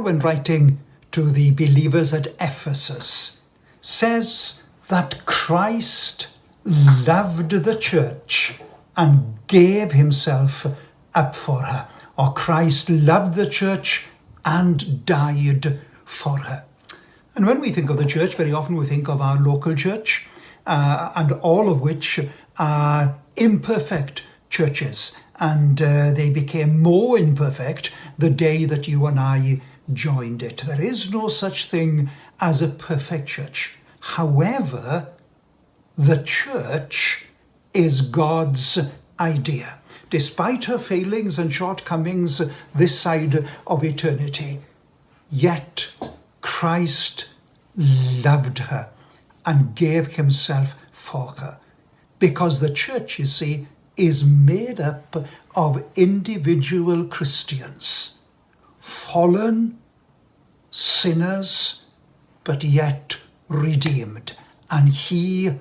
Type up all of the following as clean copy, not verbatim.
when writing to the believers at Ephesus, says that Christ loved the church and gave himself up for her. Or Christ loved the church and died for her. And when we think of the church, very often we think of our local church, and all of which are imperfect churches. And they became more imperfect the day that you and I joined it. There is no such thing as a perfect church. However, the church is God's idea. Despite her failings and shortcomings this side of eternity, yet Christ loved her and gave himself for her. Because the church, you see, is made up of individual Christians, fallen sinners, but yet redeemed. And he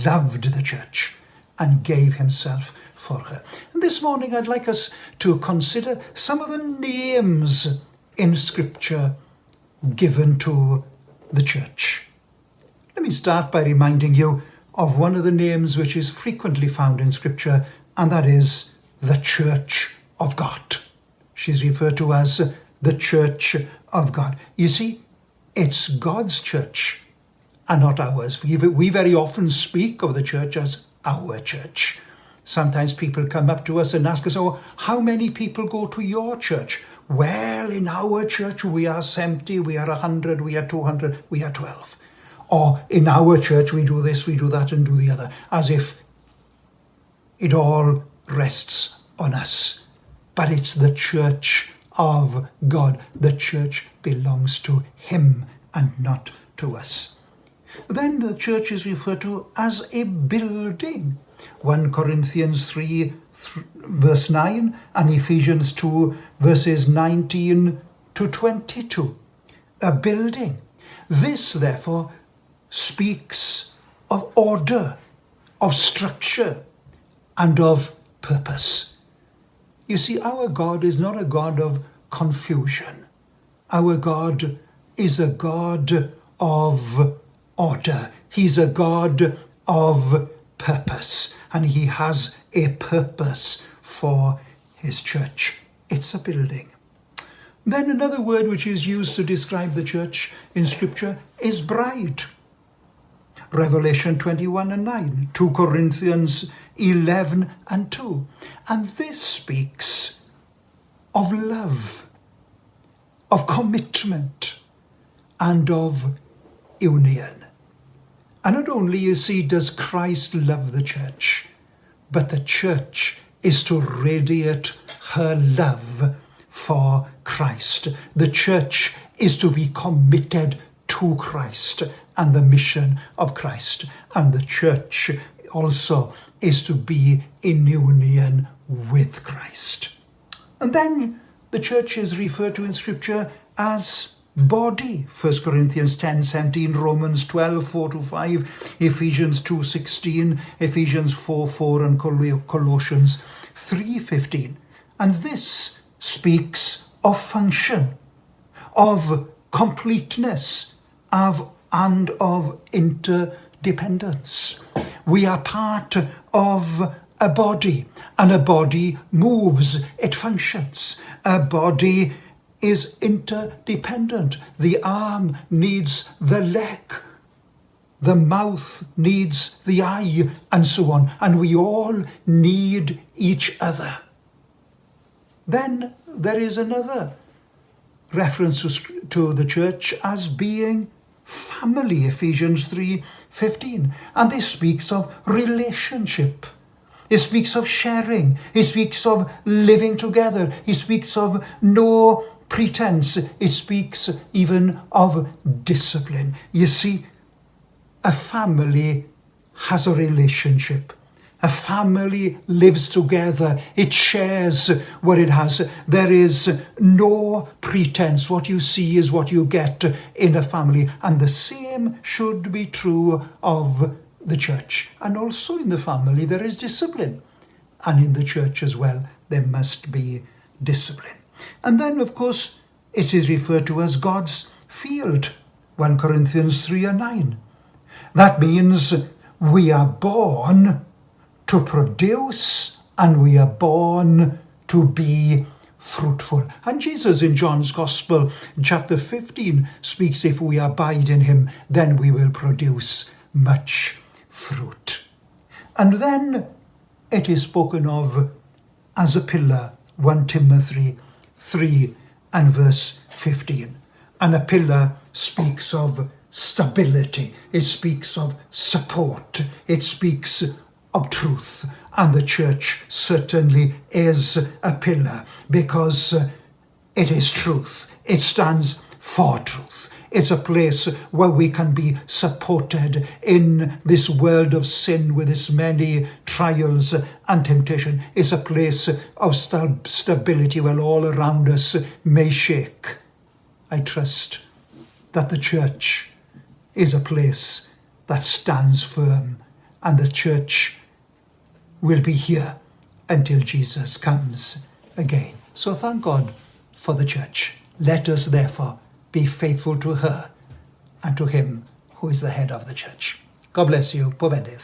loved the church and gave himself for her. And this morning I'd like us to consider some of the names in Scripture given to the church. Let me start by reminding you of one of the names which is frequently found in Scripture, and that is the Church of God. She's referred to as the Church of God. You see, it's God's church and not ours. We very often speak of the church as our church. Sometimes people come up to us and ask us, oh, how many people go to your church? Well, in our church we are 70, we are 100, we are 200, we are 12. Or in our church we do this, we do that and do the other, as if it all rests on us. But it's the church of God. The church belongs to him and not to us. Then the church is referred to as a building. 1 Corinthians 3 verse 9 and Ephesians 2 verses 19 to 22. A building. This, therefore, speaks of order, of structure, and of purpose. You see, our God is not a God of confusion. Our God is a God of order. He's a God of purpose, and he has a purpose for his church. It's a building. Then another word which is used to describe the church in Scripture is bride. Revelation 21 and 9, 2 Corinthians 11 and 2. And this speaks of love, of commitment, and of union. And not only, you see, does Christ love the church, but the church is to radiate her love for Christ. The church is to be committed to Christ and the mission of Christ. And the church also is to be in union with Christ. And then the church is referred to in Scripture as body. 1 Corinthians 10:17, Romans 12:4-5, Ephesians 2:16, Ephesians 4:4, and Colossians 3:15. And this speaks of function, of completeness, and of interdependence. We are part of a body, and a body moves, it functions. A body is interdependent. The arm needs the leg, the mouth needs the eye, and so on. And we all need each other. Then there is another reference to the church as being family, Ephesians 3:15. And this speaks of relationship. It speaks of sharing. It speaks of living together. It speaks of no pretense. It speaks even of discipline. You see, a family has a relationship. A family lives together. It shares what it has. There is no pretense. What you see is what you get in a family. And the same should be true of the church. And also in the family there is discipline. And in the church as well there must be discipline. And then, of course, it is referred to as God's field, 1 Corinthians 3:9. That means we are born to produce and we are born to be fruitful. And Jesus in John's Gospel, chapter 15, speaks, if we abide in him, then we will produce much fruit. And then it is spoken of as a pillar, 1 Timothy 3 and verse 15. And a pillar speaks of stability. It speaks of support. It speaks of truth. And the church certainly is a pillar because it is truth. It stands for truth. It's a place where we can be supported in this world of sin with its many trials and temptation. It's a place of stability where all around us may shake. I trust that the church is a place that stands firm, and the church will be here until Jesus comes again. So thank God for the church. Let us therefore be faithful to her and to him who is the head of the church. God bless you. Pob bendydd.